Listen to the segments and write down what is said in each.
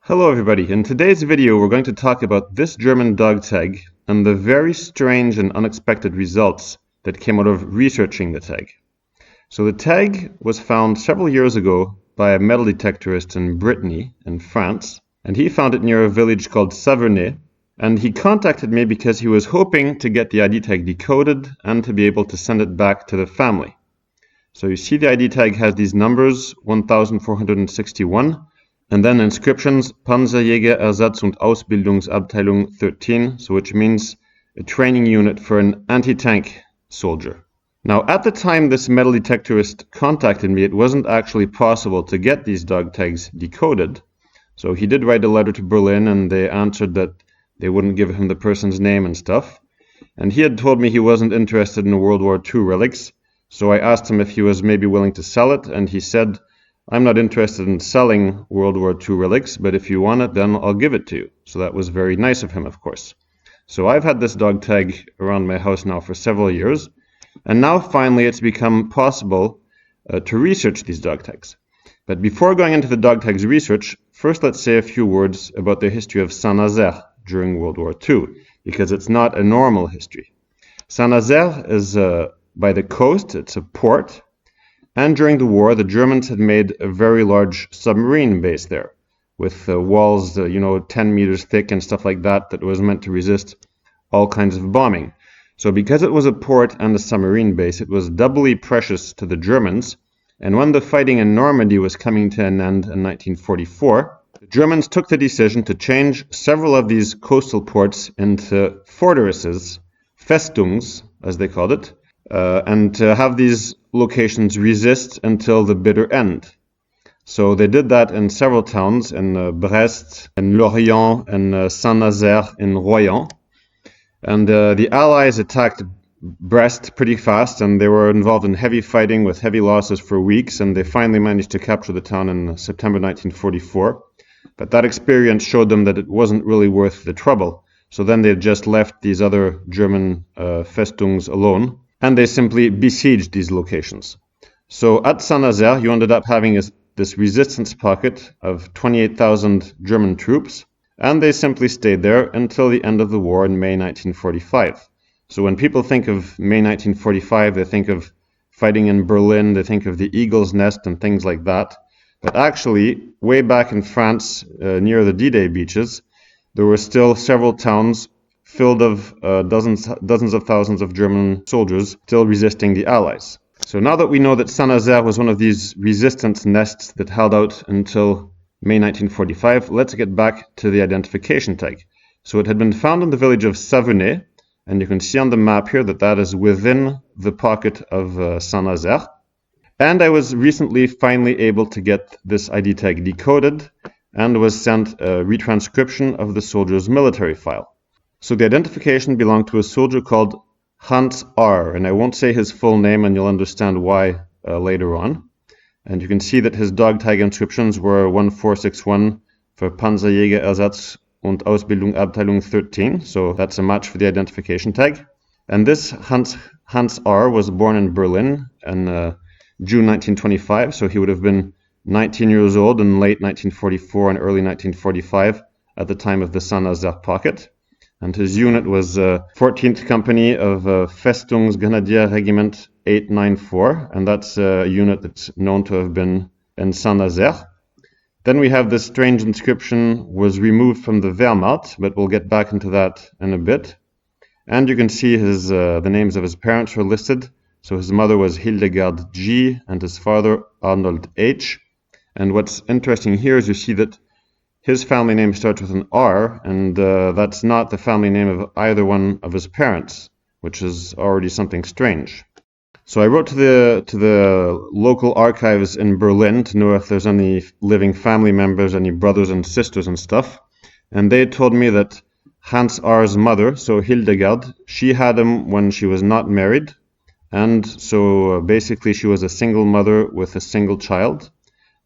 Hello everybody, in today's video we're going to talk about this German dog tag and the very strange and unexpected results that came out of researching the tag. So the tag was found several years ago by a metal detectorist in Brittany in France, and he found it near a village called Savernay, and he contacted me because he was hoping to get the ID tag decoded and to be able to send it back to the family. So you see the ID tag has these numbers 1461 and then inscriptions Panzerjäger Ersatz- und Ausbildungsabteilung 13, so which means a training unit for an anti-tank soldier. Now at the time this metal detectorist contacted me, it wasn't actually possible to get these dog tags decoded. So he did write a letter to Berlin and they answered that they wouldn't give him the person's name and stuff. And he had told me he wasn't interested in World War II relics, so I asked him if he was maybe willing to sell it, and he said, "I'm not interested in selling World War II relics, but if you want it, then I'll give it to you." So that was very nice of him, of course. So I've had this dog tag around my house now for several years, and now finally it's become possible to research these dog tags. But before going into the dog tags research, first let's say a few words about the history of St Nazaire during World War II, because it's not a normal history. St Nazaire is by the coast, it's a port, and during the war the Germans had made a very large submarine base there, with walls 10 meters thick and stuff like that, that was meant to resist all kinds of bombing. So because it was a port and a submarine base, it was doubly precious to the Germans, and when the fighting in Normandy was coming to an end in 1944, the Germans took the decision to change several of these coastal ports into fortresses, Festungs as they called it, and to have these locations resist until the bitter end. So they did that in several towns, in Brest, in Lorient, and St Nazaire in Royan. And the Allies attacked Brest pretty fast, and they were involved in heavy fighting with heavy losses for weeks, and they finally managed to capture the town in September 1944. But that experience showed them that it wasn't really worth the trouble. So then they just left these other German Festungs alone, and they simply besieged these locations. So at St Nazaire, you ended up having this resistance pocket of 28,000 German troops, and they simply stayed there until the end of the war in May 1945. So when people think of May 1945, they think of fighting in Berlin, they think of the Eagle's Nest and things like that. But actually, way back in France, near the D-Day beaches, there were still several towns filled of dozens of thousands of German soldiers still resisting the Allies. So now that we know that St Nazaire was one of these resistance nests that held out until May 1945, let's get back to the identification tag. So it had been found in the village of Savernay, and you can see on the map here that that is within the pocket of St Nazaire. And I was recently finally able to get this ID tag decoded and was sent a retranscription of the soldier's military file. So the identification belonged to a soldier called Hans R, and I won't say his full name and you'll understand why later on. And you can see that his dog tag inscriptions were 1461 for Panzerjäger Ersatz- und Ausbildungsabteilung 13, so that's a match for the identification tag. And this Hans R was born in Berlin in June 1925, so he would have been 19 years old in late 1944 and early 1945 at the time of the St Nazaire pocket. And his unit was 14th Company of Festungs Grenadier Regiment 894, and that's a unit that's known to have been in St Nazaire. Then we have this strange inscription, was removed from the Wehrmacht, but we'll get back into that in a bit. And you can see the names of his parents were listed. So his mother was Hildegard G, and his father Arnold H. And what's interesting here is you see that his family name starts with an R, and that's not the family name of either one of his parents, which is already something strange. So I wrote to the local archives in Berlin to know if there's any living family members, any brothers and sisters and stuff, and they told me that Hans R's mother, so Hildegard, she had him when she was not married, and so basically she was a single mother with a single child.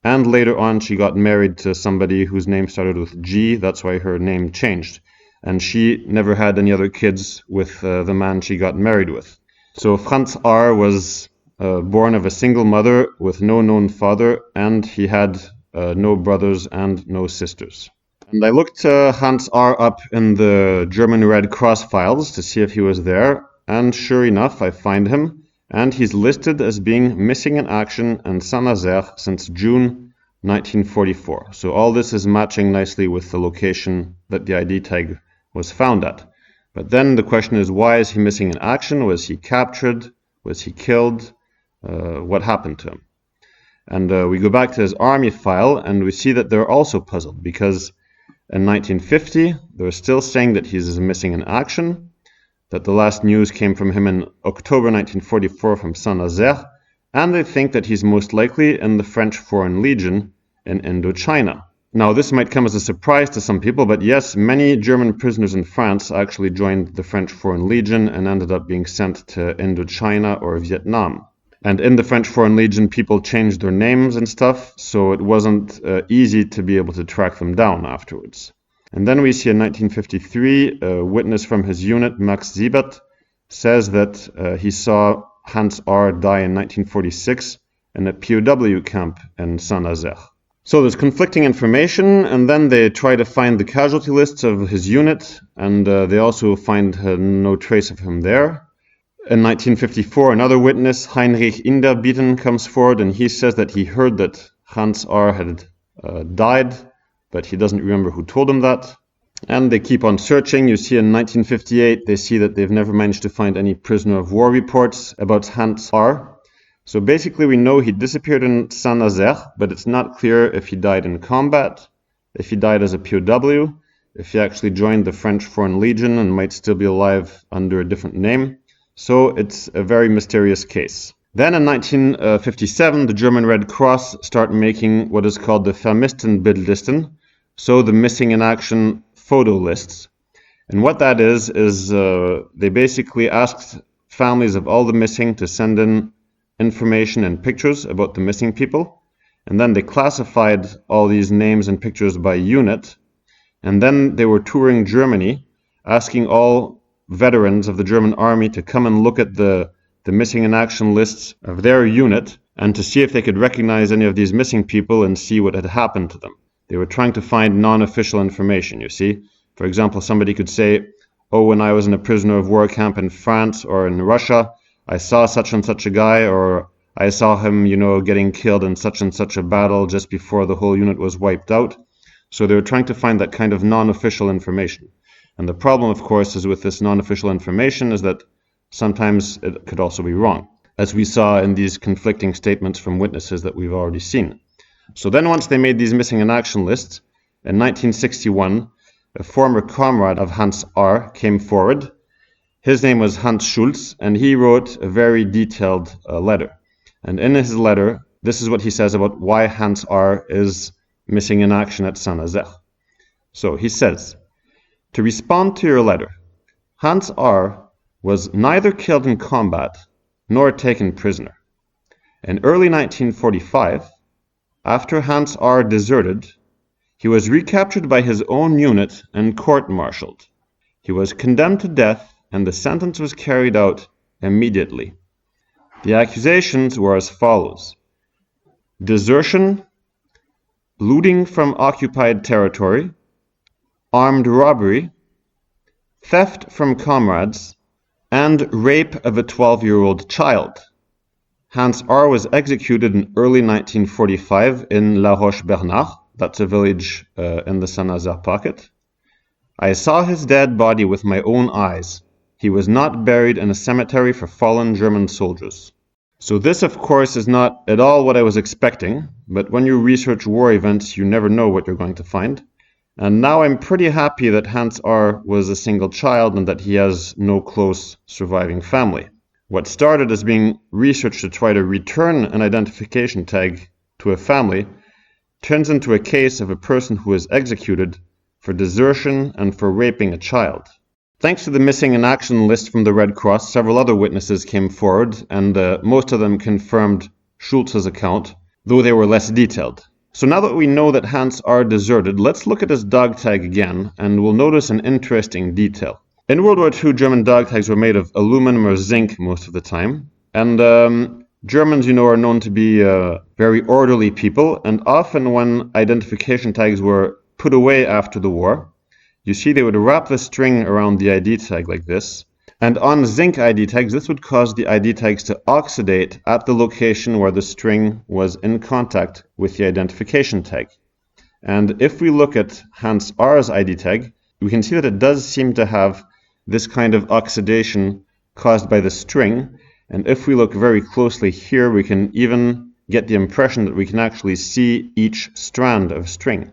And later on, she got married to somebody whose name started with G. That's why her name changed. And she never had any other kids with the man she got married with. So Franz R. was born of a single mother with no known father, and he had no brothers and no sisters. And I looked Hans R. up in the German Red Cross files to see if he was there, and sure enough, I find him, and he's listed as being missing in action in St Nazaire since June 1944. So all this is matching nicely with the location that the ID tag was found at. But then the question is, why is he missing in action? Was he captured? Was he killed? What happened to him? And we go back to his army file, and we see that they're also puzzled, because in 1950, they're still saying that he's missing in action, that the last news came from him in October 1944 from St Nazaire, and they think that he's most likely in the French Foreign Legion in Indochina. Now, this might come as a surprise to some people, but yes, many German prisoners in France actually joined the French Foreign Legion and ended up being sent to Indochina or Vietnam. And in the French Foreign Legion, people changed their names and stuff, so it wasn't easy to be able to track them down afterwards. And then we see in 1953, a witness from his unit, Max Siebert, says that he saw Hans R. die in 1946 in a POW camp in St Nazaire. So there's conflicting information, and then they try to find the casualty lists of his unit, and they also find no trace of him there. In 1954, another witness, Heinrich Inderbieten, comes forward, and he says that he heard that Hans R. had died, but he doesn't remember who told him that. And they keep on searching. You see in 1958, they see that they've never managed to find any prisoner of war reports about Hans R. So basically, we know he disappeared in St Nazaire, but it's not clear if he died in combat, if he died as a POW, if he actually joined the French Foreign Legion and might still be alive under a different name. So it's a very mysterious case. Then in 1957, the German Red Cross start making what is called the Vermisstenbildlisten, so the missing in action photo lists. And what that is they basically asked families of all the missing to send in information and pictures about the missing people. And then they classified all these names and pictures by unit. And then they were touring Germany, asking all veterans of the German army to come and look at the missing in action lists of their unit and to see if they could recognize any of these missing people and see what had happened to them. They were trying to find non-official information, you see. For example, somebody could say, oh, when I was in a prisoner of war camp in France or in Russia, I saw such and such a guy, or I saw him, getting killed in such and such a battle just before the whole unit was wiped out. So they were trying to find that kind of non-official information. And the problem, of course, is with this non-official information is that sometimes it could also be wrong, as we saw in these conflicting statements from witnesses that we've already seen. So then once they made these missing in action lists, in 1961, a former comrade of Hans R. came forward. His name was Hans Schulz, and he wrote a very detailed letter. And in his letter, this is what he says about why Hans R. is missing in action at St Nazaire. So he says, to respond to your letter, Hans R. was neither killed in combat nor taken prisoner. In early 1945, after Hans R. deserted, he was recaptured by his own unit and court-martialed. He was condemned to death, and the sentence was carried out immediately. The accusations were as follows: desertion, looting from occupied territory, armed robbery, theft from comrades, and rape of a 12-year-old child. Hans R. was executed in early 1945 in La Roche-Bernard. That's a village in the St Nazaire pocket. I saw his dead body with my own eyes. He was not buried in a cemetery for fallen German soldiers. So this, of course, is not at all what I was expecting, but when you research war events, you never know what you're going to find. And now I'm pretty happy that Hans R. was a single child and that he has no close surviving family. What started as being research to try to return an identification tag to a family turns into a case of a person who was executed for desertion and for raping a child. Thanks to the missing in action list from the Red Cross, several other witnesses came forward, and most of them confirmed Schulz's account, though they were less detailed. So now that we know that Hans R. deserted, let's look at his dog tag again, and we'll notice an interesting detail. In World War II, German dog tags were made of aluminum or zinc most of the time, and Germans, are known to be very orderly people, and often when identification tags were put away after the war, you see they would wrap the string around the ID tag like this. And on zinc ID tags, this would cause the ID tags to oxidate at the location where the string was in contact with the identification tag. And if we look at Hans R's ID tag, we can see that it does seem to have this kind of oxidation caused by the string. And if we look very closely here, we can even get the impression that we can actually see each strand of string.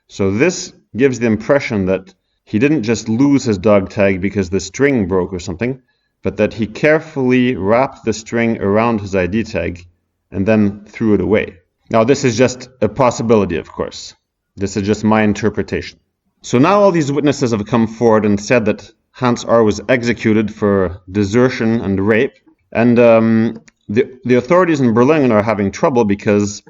So this gives the impression that he didn't just lose his dog tag because the string broke or something, but that he carefully wrapped the string around his ID tag and then threw it away. Now, this is just a possibility, of course. This is just my interpretation. So now all these witnesses have come forward and said that Hans R was executed for desertion and rape. And the authorities in Berlin are having trouble because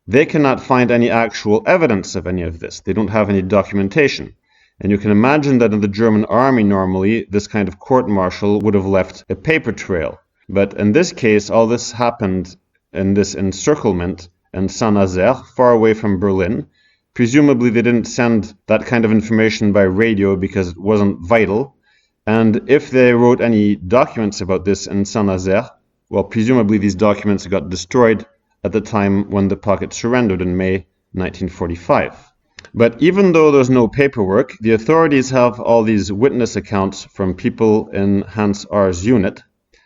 they cannot find any actual evidence of any of this. They don't have any documentation. And you can imagine that in the German army normally, this kind of court-martial would have left a paper trail. But in this case, all this happened in this encirclement in Saint Nazaire, far away from Berlin. Presumably they didn't send that kind of information by radio because it wasn't vital. And if they wrote any documents about this in Saint Nazaire, well, presumably these documents got destroyed at the time when the pocket surrendered in May 1945. But even though there's no paperwork, the authorities have all these witness accounts from people in Hans R's unit.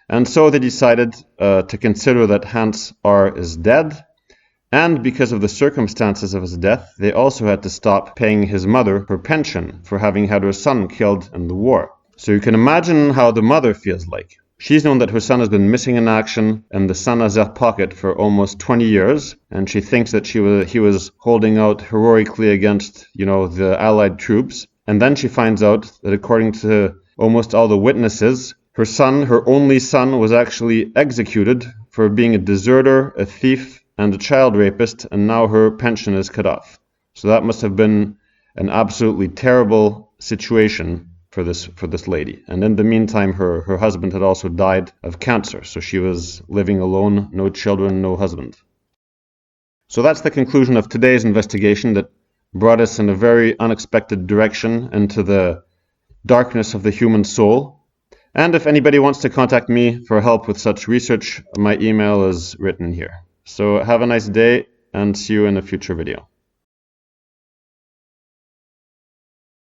And so they decided to consider that Hans R is dead. And because of the circumstances of his death, they also had to stop paying his mother her pension for having had her son killed in the war. So you can imagine how the mother feels like. She's known that her son has been missing in action in the Saint Nazaire pocket for almost 20 years, and she thinks that he was holding out heroically against, the Allied troops. And then she finds out that according to almost all the witnesses, her son, her only son, was actually executed for being a deserter, a thief, and a child rapist, and now her pension is cut off. So that must have been an absolutely terrible situation for this lady. And in the meantime, her husband had also died of cancer, so she was living alone, no children, no husband. So that's the conclusion of today's investigation that brought us in a very unexpected direction into the darkness of the human soul. And if anybody wants to contact me for help with such research, my email is written here. So have a nice day and see you in a future video.